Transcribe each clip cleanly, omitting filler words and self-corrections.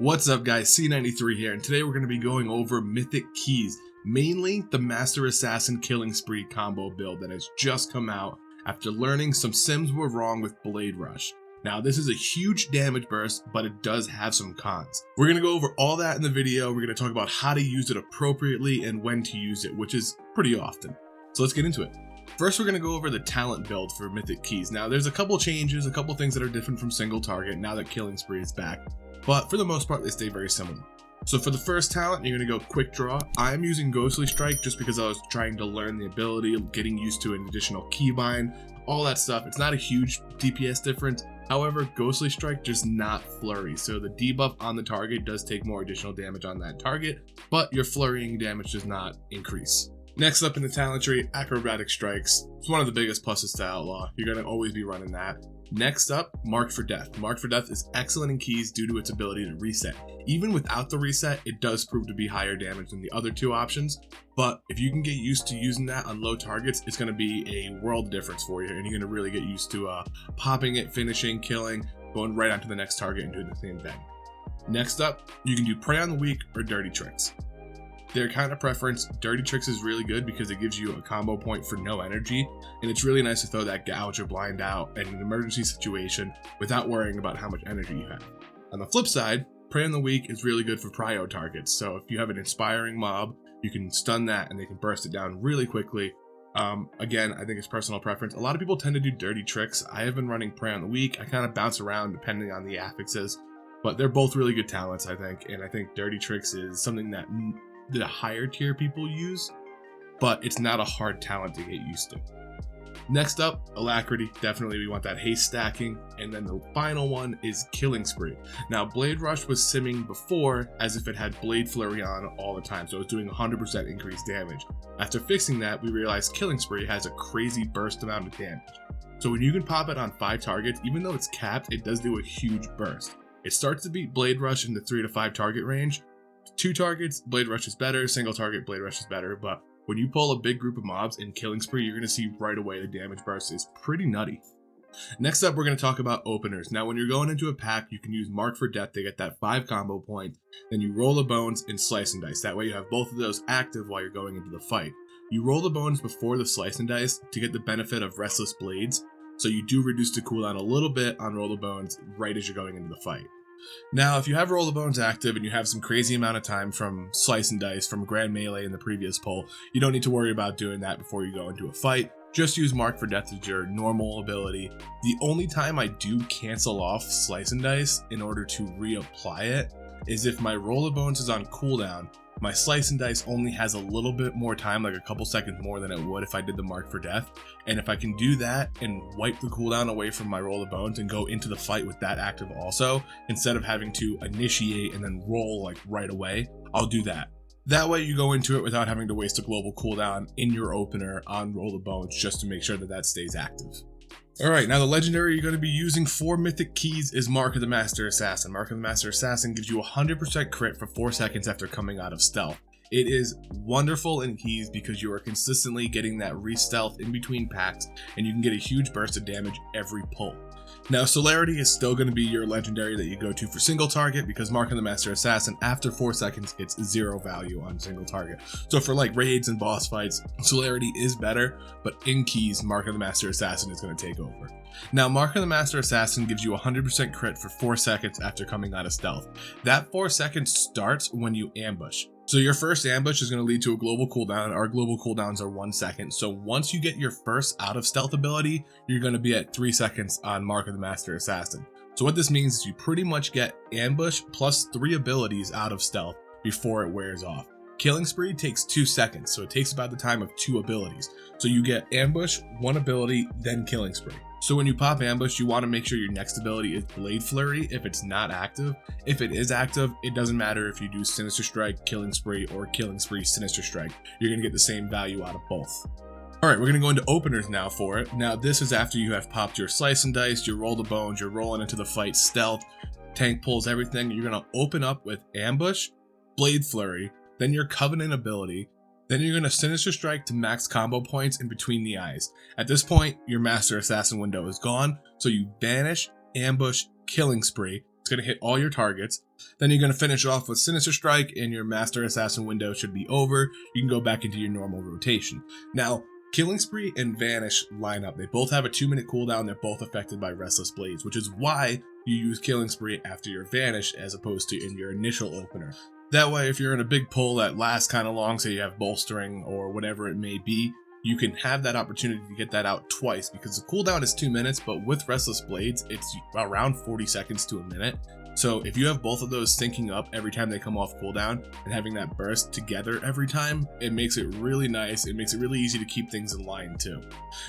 What's up guys, C93 here, and today we're going to be going over Mythic Keys, mainly the Master Assassin Killing Spree combo build that has just come out after learning some sims were wrong with Blade Rush. Now this is a huge damage burst, but it does have some cons. We're going to go over all that in the video. We're going to talk about how to use it appropriately and when to use it, which is pretty often. So let's get into it. First, we're going to go over the talent build for Mythic Keys. Now there's a couple changes, a couple things that are different from single target now that Killing Spree is back. But for the most part, they stay very similar. So for the first talent, you're going to go Quick Draw. I'm using Ghostly Strike just because I was trying to learn the ability, getting used to an additional keybind, all that stuff. It's not a huge DPS difference. However, Ghostly Strike does not flurry. So the debuff on the target does take more additional damage on that target, but your flurrying damage does not increase. Next up in the talent tree, Acrobatic Strikes. It's one of the biggest pluses to Outlaw. You're going to always be running that. Next up, Mark for Death. Mark for Death is excellent in keys due to its ability to reset. Even without the reset, it does prove to be higher damage than the other two options, but if you can get used to using that on low targets, it's going to be a world difference for you, and you're going to really get used to popping it, finishing, killing, going right onto the next target and doing the same thing. Next up, you can do Prey on the Weak or Dirty Tricks. Their kind of preference, Dirty Tricks is really good because it gives you a combo point for no energy, and it's really nice to throw that Gouge or Blind out in an emergency situation without worrying about how much energy you have. On the flip side, Prey on the Weak is really good for prio targets, so if you have an inspiring mob, you can stun that and they can burst it down really quickly. Again, I think it's personal preference. A lot of people tend to do Dirty Tricks. I have been running Prey on the Weak. I kind of bounce around depending on the affixes, but they're both really good talents, I think, and I think Dirty Tricks is something that the higher tier people use, but it's not a hard talent to get used to. Next up, Alacrity. Definitely we want that haste stacking. And then the final one is Killing Spree. Now Blade Rush was simming before as if it had Blade Flurry on all the time, so it was doing 100% increased damage. After fixing that, we realized Killing Spree has a crazy burst amount of damage. So when you can pop it on 5 targets, even though it's capped, it does do a huge burst. It starts to beat Blade Rush in the 3 to 5 target range. 2 targets, Blade Rush is better. Single target, Blade Rush is better. But when you pull a big group of mobs in Killing Spree, you're going to see right away the damage burst is pretty nutty. Next up, we're going to talk about openers. Now, when you're going into a pack, you can use Mark for Death to get that 5 combo point. Then you roll the bones and Slice and Dice. That way you have both of those active while you're going into the fight. You roll the bones before the Slice and Dice to get the benefit of Restless Blades. So you do reduce the cooldown a little bit on roll the bones right as you're going into the fight. Now, if you have Roll the Bones active and you have some crazy amount of time from Slice and Dice from Grand Melee in the previous poll, you don't need to worry about doing that before you go into a fight. Just use Mark for Death as your normal ability. The only time I do cancel off Slice and Dice in order to reapply it is if my Roll the Bones is on cooldown. My Slice and Dice only has a little bit more time, like a couple seconds more than it would if I did the Mark for Death. And if I can do that and wipe the cooldown away from my Roll of Bones and go into the fight with that active also, instead of having to initiate and then roll like right away, I'll do that. That way you go into it without having to waste a global cooldown in your opener on Roll of Bones just to make sure that that stays active. Alright, now the legendary you're going to be using for Mythic Keys is Mark of the Master Assassin. Mark of the Master Assassin gives you 100% crit for 4 seconds after coming out of stealth. It is wonderful in keys because you are consistently getting that re-stealth in between packs, and you can get a huge burst of damage every pull. Now, Celerity is still going to be your legendary that you go to for single target because Mark of the Master Assassin after 4 seconds gets 0 value on single target. So for like raids and boss fights, Celerity is better, but in keys, Mark of the Master Assassin is going to take over. Now, Mark of the Master Assassin gives you 100% crit for 4 seconds after coming out of stealth. That 4 seconds starts when you ambush. So your first ambush is going to lead to a global cooldown. Our global cooldowns are 1 second. So once you get your first out of stealth ability, you're going to be at 3 seconds on Mark of the Master Assassin. So what this means is you pretty much get ambush plus 3 abilities out of stealth before it wears off. Killing Spree takes 2 seconds, so it takes about the time of 2 abilities. So you get ambush, 1 ability, then Killing Spree. So when you pop ambush, you want to make sure your next ability is Blade Flurry if it's not active. If it is active, it doesn't matter if you do Sinister Strike, Killing Spree, or Killing Spree, Sinister Strike. You're going to get the same value out of both. Alright, we're going to go into openers now for it. Now this is after you have popped your Slice and Dice, you roll the bones, you're rolling into the fight, stealth, tank pulls, everything. You're going to open up with ambush, Blade Flurry, then your Covenant ability, then you're going to Sinister Strike to max combo points in between the eyes. At this point, your Master Assassin window is gone, so you banish, ambush, Killing Spree, It's going to hit all your targets. Then you're going to finish off with Sinister Strike, and your Master Assassin window should be over. You can go back into your normal rotation. Now, Killing Spree and Vanish line up. They both have a 2-minute cooldown. They're both affected by Restless Blades, which is why you use Killing Spree after your Vanish as opposed to in your initial opener. That way, if you're in a big pull that lasts kind of long, say you have bolstering or whatever it may be, you can have that opportunity to get that out twice, because the cooldown is 2 minutes, but with Restless Blades, it's around 40 seconds to a minute. So if you have both of those syncing up every time they come off cooldown and having that burst together every time, it makes it really nice. It makes it really easy to keep things in line too.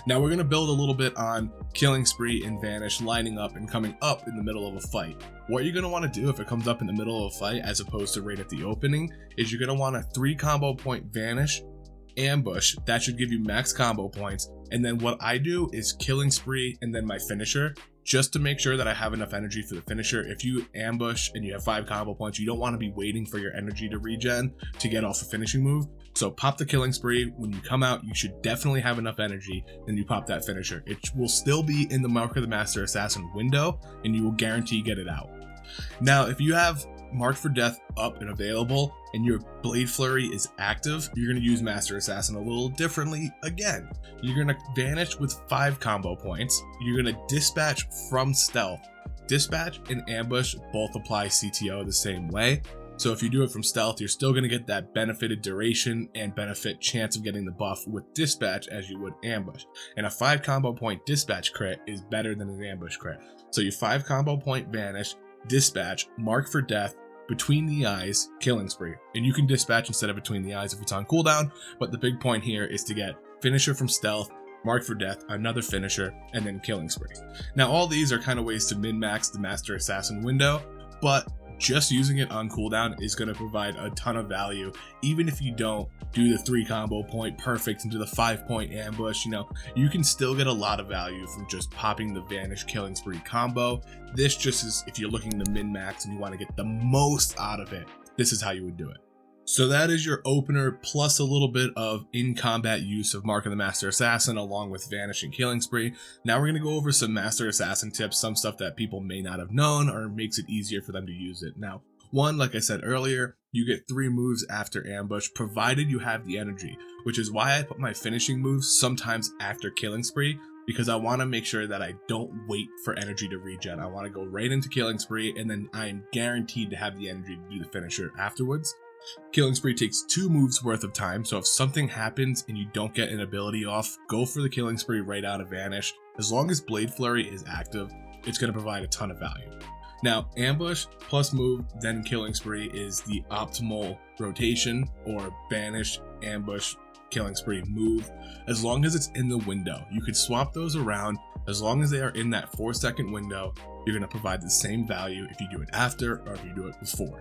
Now we're going to build a little bit on Killing Spree and Vanish lining up and coming up in the middle of a fight. What you're going to want to do if it comes up in the middle of a fight as opposed to right at the opening is you're going to want a 3 combo point Vanish, Ambush. That should give you max combo points. And then what I do is Killing Spree and then my finisher, just to make sure that I have enough energy for the finisher. If you ambush and you have 5 combo points, you don't want to be waiting for your energy to regen to get off a finishing move. So pop the Killing Spree. When you come out, you should definitely have enough energy, and you pop that finisher. It will still be in the Mark of the Master Assassin window, and you will guarantee get it out. Now, if you have Mark for Death up and available, and your Blade Flurry is active, you're going to use Master Assassin a little differently again. You're going to Vanish with 5 combo points. You're going to Dispatch from Stealth. Dispatch and Ambush both apply CTO the same way. So if you do it from Stealth, you're still going to get that benefited duration and benefit chance of getting the buff with Dispatch as you would Ambush. And a 5 combo point Dispatch crit is better than an Ambush crit. So you 5 combo point Vanish, Dispatch, Mark for Death, Between the Eyes, Killing Spree. And you can Dispatch instead of Between the Eyes if it's on cooldown, but the big point here is to get Finisher from Stealth, Mark for Death, another Finisher, and then Killing Spree. Now all these are kind of ways to min-max the Master Assassin window, but just using it on cooldown is going to provide a ton of value. Even if you don't do the 3 combo point perfect into the 5 point ambush, you can still get a lot of value from just popping the Vanish Killing Spree combo. This just is if you're looking to min-max and you want to get the most out of it, this is how you would do it. So that is your opener, plus a little bit of in-combat use of Mark of the Master Assassin along with Vanish and Killing Spree. Now we're going to go over some Master Assassin tips, some stuff that people may not have known or makes it easier for them to use it. Now, one, like I said earlier, you get 3 moves after ambush, provided you have the energy, which is why I put my finishing moves sometimes after Killing Spree, because I want to make sure that I don't wait for energy to regen. I want to go right into Killing Spree, and then I am guaranteed to have the energy to do the finisher afterwards. Killing Spree takes 2 moves worth of time, so if something happens and you don't get an ability off, go for the Killing Spree right out of Vanish. As long as Blade Flurry is active, it's going to provide a ton of value. Now, Ambush plus move, then Killing Spree is the optimal rotation, or Vanish, Ambush, Killing Spree, move, as long as it's in the window. You could swap those around. As long as they are in that 4-second window, you're going to provide the same value if you do it after or if you do it before.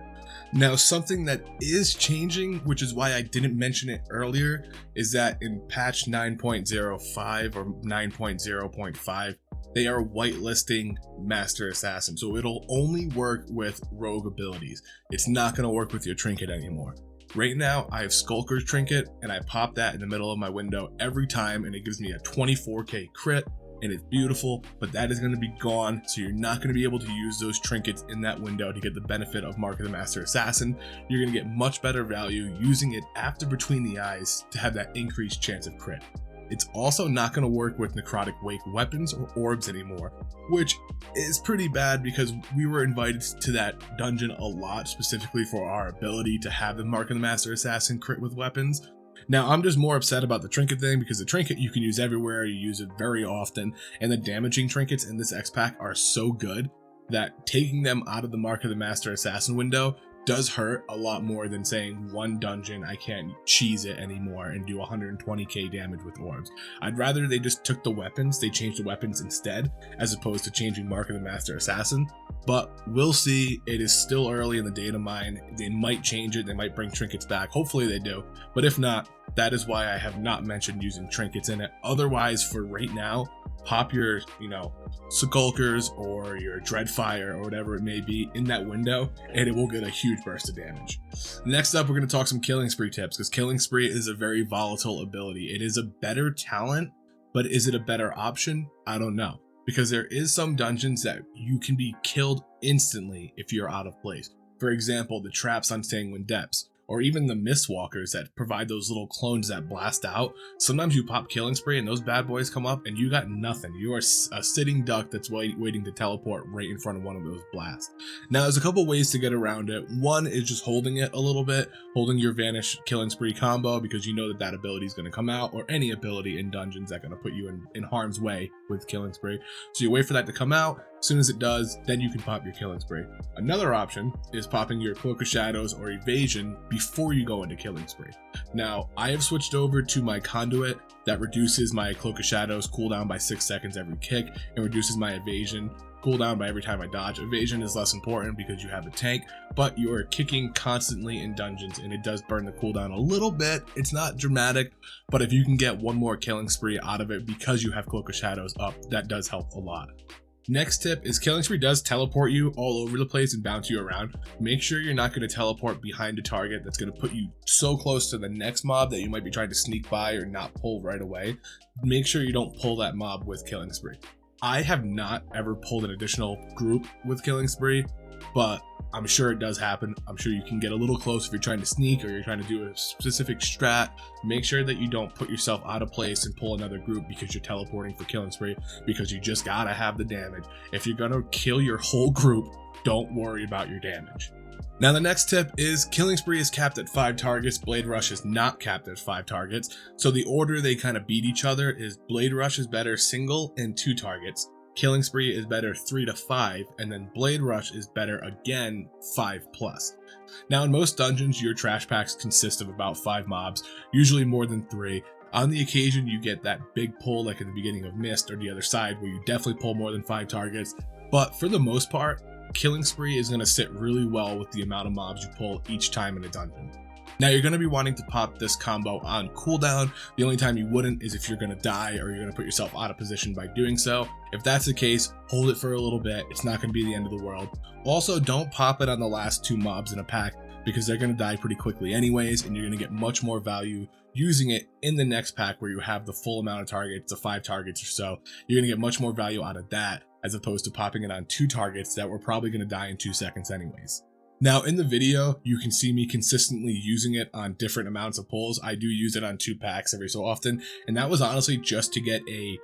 Now, something that is changing, which is why I didn't mention it earlier, is that in patch 9.05 or 9.0.5, they are whitelisting Master Assassin. So it'll only work with rogue abilities. It's not going to work with your trinket anymore. Right now, I have Skulker's Trinket, and I pop that in the middle of my window every time, and it gives me a 24k crit, and it's beautiful, but that is going to be gone, so you're not going to be able to use those trinkets in that window to get the benefit of Mark of the Master Assassin. You're going to get much better value using it after Between the Eyes to have that increased chance of crit. It's also not going to work with Necrotic Wake weapons or orbs anymore, which is pretty bad because we were invited to that dungeon a lot specifically for our ability to have the Mark of the Master Assassin crit with weapons. Now, I'm just more upset about the trinket thing because the trinket you can use everywhere, you use it very often, and the damaging trinkets in this X-Pack are so good that taking them out of the Mark of the Master Assassin window does hurt a lot more than saying one dungeon I can't cheese it anymore and do 120k damage with orbs. I'd rather they just took the weapons, they changed the weapons instead, as opposed to changing Mark of the Master Assassin. But we'll see. It is still early in the data mine. They might change it, they might bring trinkets back, hopefully they do. But if not, that is why I have not mentioned using trinkets in it. Otherwise, for right now, pop your, Skulkers or your Dreadfire or whatever it may be in that window, and it will get a huge burst of damage. Next up, we're going to talk some Killing Spree tips, because Killing Spree is a very volatile ability. It is a better talent, but is it a better option? I don't know. because there is some dungeons that you can be killed instantly if you're out of place. For example, the traps on Sanguine Depths, or even the Mistwalkers that provide those little clones that blast out. Sometimes you pop Killing Spree and those bad boys come up and you got nothing. You are a sitting duck that's waiting to teleport right in front of one of those blasts. Now, there's a couple ways to get around it. One is just holding it a little bit, holding your Vanish Killing Spree combo, because you know that that ability is going to come out, or any ability in dungeons that's going to put you in harm's way with Killing Spree. So you wait for that to come out. As soon as it does, then you can pop your Killing Spree. Another option is popping your Cloak of Shadows or Evasion before you go into Killing Spree. Now, I have switched over to my Conduit that reduces my Cloak of Shadows cooldown by 6 seconds every kick and reduces my Evasion cooldown by every time I dodge. Evasion is less important because you have a tank, but you are kicking constantly in dungeons and it does burn the cooldown a little bit. It's not dramatic, but if you can get one more Killing Spree out of it because you have Cloak of Shadows up, that does help a lot. Next tip is Killing Spree does teleport you all over the place and bounce you around. Make sure you're not going to teleport behind a target that's going to put you so close to the next mob that you might be trying to sneak by or not pull right away. Make sure you don't pull that mob with Killing Spree. I have not ever pulled an additional group with Killing Spree, but I'm sure it does happen. I'm sure you can get a little close if you're trying to sneak or you're trying to do a specific strat. Make sure that you don't put yourself out of place and pull another group because you're teleporting for Killing Spree, because you just gotta have the damage. If you're gonna kill your whole group, don't worry about your damage. Now, the next tip is Killing Spree is capped at 5 targets. Blade Rush is not capped at 5 targets. So the order they kind of beat each other is Blade Rush is better single and 2 targets. Killing Spree is better 3 to 5, and then Blade Rush is better again 5+. Now, in most dungeons, your trash packs consist of about 5 mobs, usually more than 3. On the occasion, you get that big pull like in the beginning of Mist or the other side where you definitely pull more than 5 targets, but for the most part, Killing Spree is going to sit really well with the amount of mobs you pull each time in a dungeon. Now, you're going to be wanting to pop this combo on cooldown. The only time you wouldn't is if you're going to die or you're going to put yourself out of position by doing so. If that's the case, hold it for a little bit. It's not going to be the end of the world. Also, don't pop it on the last 2 mobs in a pack because they're going to die pretty quickly anyways, and you're going to get much more value using it in the next pack where you have the full amount of targets, the 5 targets or so. You're going to get much more value out of that as opposed to popping it on 2 targets that were probably going to die in 2 seconds anyways. Now, in the video, you can see me consistently using it on different amounts of pulls. I do use it on 2 packs every so often, and that was honestly just to get a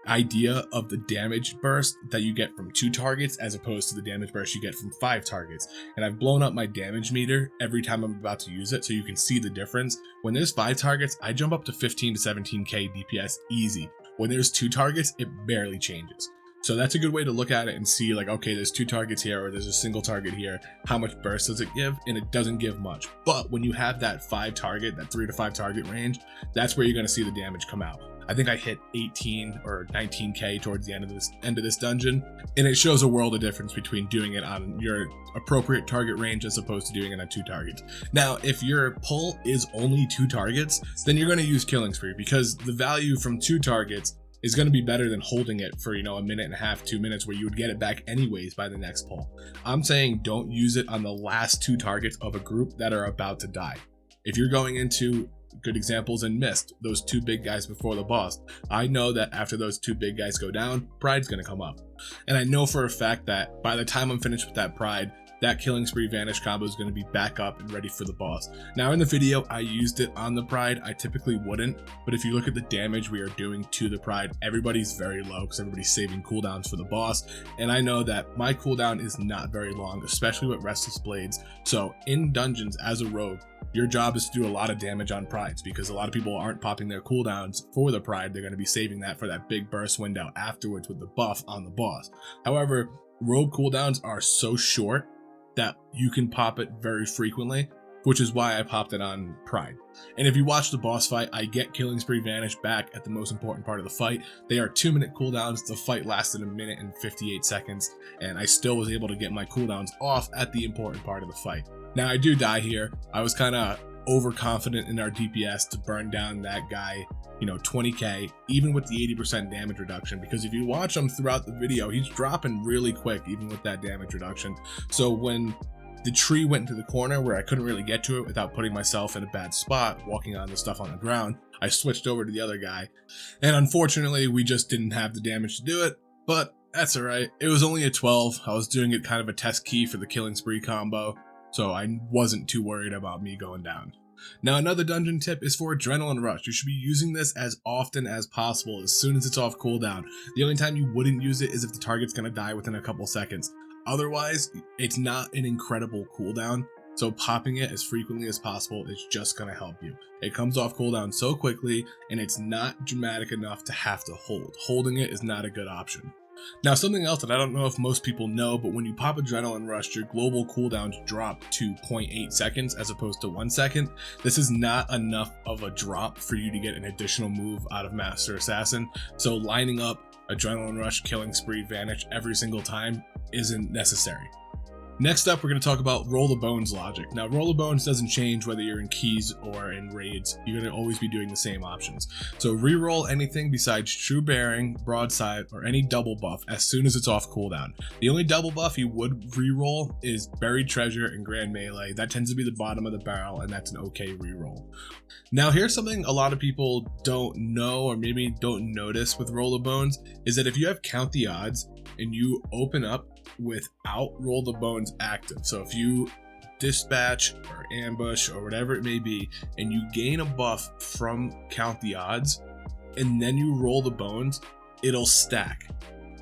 idea of the damage burst that you get from 2 targets as opposed to the damage burst you get from 5 targets. And I've blown up my damage meter every time I'm about to use it so you can see the difference. When there's 5 targets, I jump up to 15 to 17k DPS easy. When there's 2 targets, it barely changes. So that's a good way to look at it and see like, okay, there's 2 targets here or there's a single target here. How much burst does it give? And it doesn't give much. But when you have that 5 target, that 3 to 5 target range, that's where you're going to see the damage come out. I think I hit 18 or 19k towards the end of this dungeon, and it shows a world of difference between doing it on your appropriate target range as opposed to doing it on 2 targets. Now, if your pull is only 2 targets, then you're going to use Killing Spree because the value from 2 targets is going to be better than holding it for, a minute and a half, 2 minutes where you would get it back anyways by the next pull. I'm saying don't use it on the last 2 targets of a group that are about to die. If you're going into good examples in Mist, those 2 big guys before the boss, I know that after those 2 big guys go down, Pride's going to come up. And I know for a fact that by the time I'm finished with that Pride, that Killing Spree Vanish combo is going to be back up and ready for the boss. Now in the video, I used it on the Pride. I typically wouldn't, but if you look at the damage we are doing to the Pride, everybody's very low because everybody's saving cooldowns for the boss. And I know that my cooldown is not very long, especially with Restless Blades. So in dungeons as a rogue, your job is to do a lot of damage on Prides because a lot of people aren't popping their cooldowns for the Pride. They're going to be saving that for that big burst window afterwards with the buff on the boss. However, rogue cooldowns are so short that you can pop it very frequently, which is why I popped it on Pride. And if you watch the boss fight, I get Killing Spree Vanish back at the most important part of the fight. They are 2-minute cooldowns. The fight lasted 1 minute and 58 seconds, and I still was able to get my cooldowns off at the important part of the fight. Now, I do die here. I was kind of overconfident in our DPS to burn down that guy, 20k, even with the 80% damage reduction, because if you watch him throughout the video, he's dropping really quick, even with that damage reduction. So when the tree went into the corner where I couldn't really get to it without putting myself in a bad spot, walking on the stuff on the ground, I switched over to the other guy. And unfortunately, we just didn't have the damage to do it. but that's alright. It was only a 12. I was doing it kind of a test key for the Killing Spree combo, so I wasn't too worried about me going down. Now, another dungeon tip is for Adrenaline Rush. You should be using this as often as possible as soon as it's off cooldown. The only time you wouldn't use it is if the target's going to die within a couple seconds. Otherwise, it's not an incredible cooldown, so popping it as frequently as possible is just going to help you. It comes off cooldown so quickly, and it's not dramatic enough to have to hold. Holding it is not a good option. Now, something else that I don't know if most people know, but when you pop Adrenaline Rush, your global cooldowns drop to 0.8 seconds as opposed to 1 second. This is not enough of a drop for you to get an additional move out of Master Assassin, so lining up Adrenaline Rush, Killing Spree, Vanish every single time isn't necessary. Next up, we're going to talk about Roll the Bones logic. Now, Roll the Bones doesn't change whether you're in keys or in raids. You're going to always be doing the same options. So reroll anything besides True Bearing, Broadside, or any double buff as soon as it's off cooldown. The only double buff you would reroll is Buried Treasure and Grand Melee. That tends to be the bottom of the barrel, and that's an okay reroll. Now, here's something a lot of people don't know or maybe don't notice with Roll the Bones, is that if you have Count the Odds and you open up without Roll the Bones active, so if you dispatch or ambush or whatever it may be and you gain a buff from Count the Odds and then you roll the bones, it'll stack.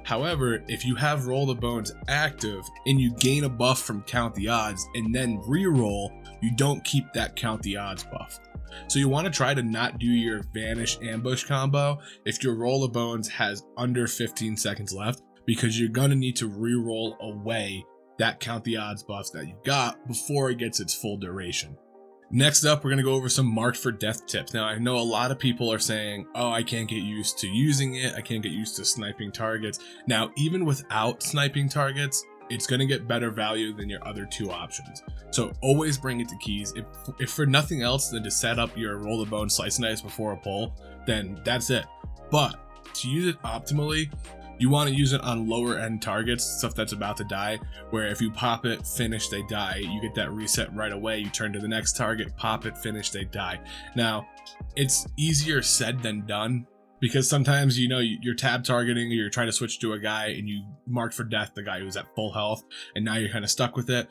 However, if you have Roll the Bones active and you gain a buff from Count the Odds and then re-roll, you don't keep that Count the Odds buff. So you want to try to not do your Vanish Ambush combo if your Roll the Bones has under 15 seconds left, because you're going to need to re-roll away that Count the Odds buff that you got before it gets its full duration. Next up, we're going to go over some Marked for Death tips. Now, I know a lot of people are saying, oh, I can't get used to using it. I can't get used to sniping targets. Now, even without sniping targets, it's going to get better value than your other two options. So always bring it to keys. If for nothing else than to set up your Roll the Bone Slice and Dice before a pull, then that's it. But to use it optimally, you want to use it on lower end targets, stuff that's about to die, where if you pop it, finish, they die. You get that reset right away. You turn to the next target, pop it, finish, they die. Now, it's easier said than done, because sometimes, you know, you're tab targeting or you're trying to switch to a guy and you marked for death the guy who's at full health, and now you're kind of stuck with it.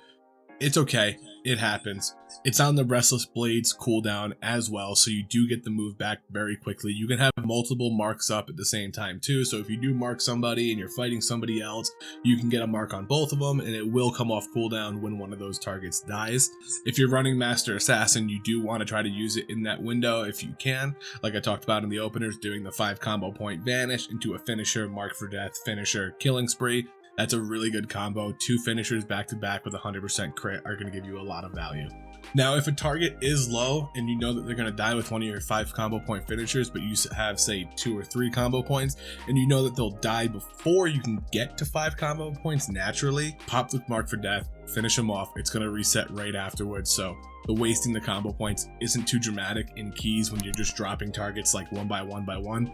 It's okay. It happens. It's on the Restless Blades cooldown as well, so you do get the move back very quickly. You can have multiple marks up at the same time too, so if you do mark somebody and you're fighting somebody else, you can get a mark on both of them, and it will come off cooldown when one of those targets dies. If you're running Master Assassin, you do want to try to use it in that window if you can, like I talked about in the openers, doing the 5 combo point Vanish into a finisher, Mark for Death, finisher, Killing Spree. That's a really good combo. 2 finishers back to back with 100% crit are going to give you a lot of value. Now, if a target is low and you know that they're going to die with one of your 5 combo point finishers, but you have, say, 2 or 3 combo points, and you know that they'll die before you can get to 5 combo points naturally, pop the Mark for Death, finish them off. It's going to reset right afterwards, so the wasting the combo points isn't too dramatic in keys when you're just dropping targets like one by one.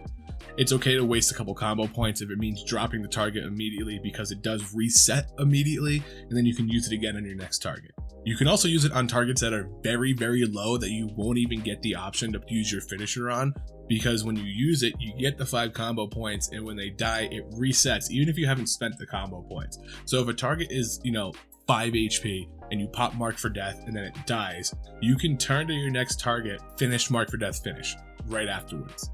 It's okay to waste a couple combo points if it means dropping the target immediately, because it does reset immediately, and then you can use it again on your next target. You can also use it on targets that are very, very low that you won't even get the option to use your finisher on, because when you use it, you get the 5 combo points, and when they die, it resets, even if you haven't spent the combo points. So if a target is, 5 HP, and you pop Mark for Death, and then it dies, you can turn to your next target, finish Mark for Death, finish, right afterwards.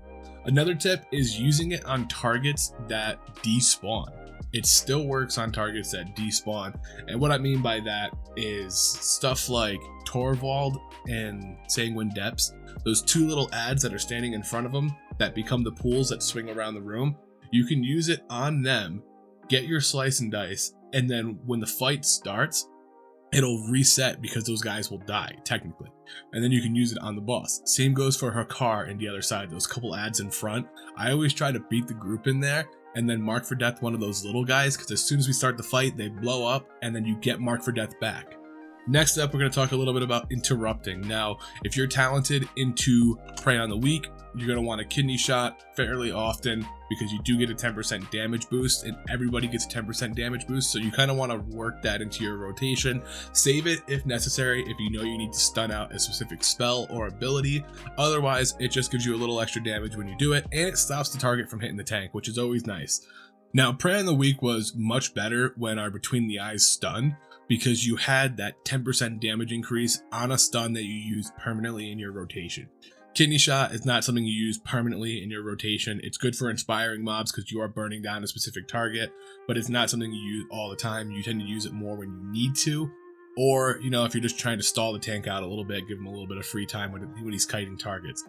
Another tip is using it on targets that despawn. It still works on targets that despawn, and what I mean by that is stuff like Torvald and Sanguine Depths, those 2 little adds that are standing in front of them that become the pools that swing around the room. You can use it on them, get your Slice and Dice, and then when the fight starts, it'll reset because those guys will die, technically. And then you can use it on the boss. Same goes for Hakar and the other side, those couple adds in front. I always try to beat the group in there and then Mark for Death one of those little guys, because as soon as we start the fight, they blow up and then you get Mark for Death back. Next up, we're going to talk a little bit about interrupting. Now, if you're talented into Prey on the Weak, you're going to want a kidney shot fairly often, because you do get a 10% damage boost, and everybody gets a 10% damage boost, so you kind of want to work that into your rotation. Save it if necessary if you know you need to stun out a specific spell or ability. Otherwise, it just gives you a little extra damage when you do it, and it stops the target from hitting the tank, which is always nice. Now, Prey on the Weak was much better when our Between the Eyes stun, because you had that 10% damage increase on a stun that you use permanently in your rotation. Kidney Shot is not something you use permanently in your rotation. It's good for inspiring mobs because you are burning down a specific target, but it's not something you use all the time. You tend to use it more when you need to, or, you know, if you're just trying to stall the tank out a little bit, give him a little bit of free time when he's kiting targets.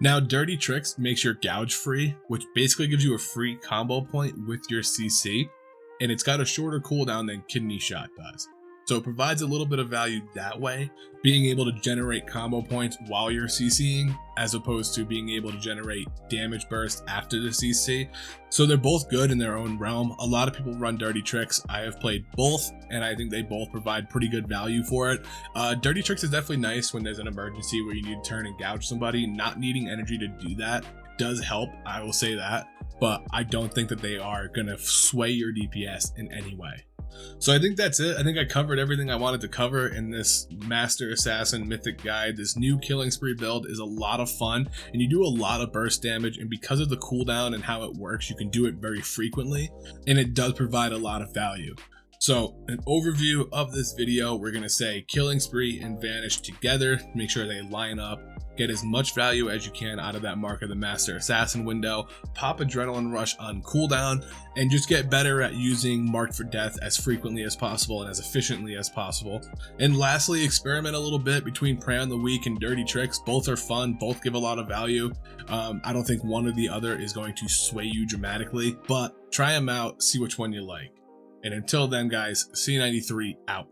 Now, Dirty Tricks makes your gouge free, which basically gives you a free combo point with your CC, and it's got a shorter cooldown than Kidney Shot does. So it provides a little bit of value that way, being able to generate combo points while you're CCing, as opposed to being able to generate damage burst after the CC. So they're both good in their own realm. A lot of people run Dirty Tricks. I have played both, and I think they both provide pretty good value for it. Dirty Tricks is definitely nice when there's an emergency where you need to turn and gouge somebody. Not needing energy to do that does help, I will say that, but I don't think that they are going to sway your DPS in any way. So I think that's it. I think I covered everything I wanted to cover in this Master Assassin Mythic Guide. This new Killing Spree build is a lot of fun, and you do a lot of burst damage, and because of the cooldown and how it works, you can do it very frequently, and it does provide a lot of value. So, an overview of this video, we're going to say Killing Spree and Vanish together, make sure they line up, get as much value as you can out of that Mark of the Master Assassin window, pop Adrenaline Rush on cooldown, and just get better at using Marked for Death as frequently as possible and as efficiently as possible. And lastly, experiment a little bit between Prey on the Weak and Dirty Tricks. Both are fun, both give a lot of value. I don't think one or the other is going to sway you dramatically, but try them out, see which one you like. And until then, guys, C93 out.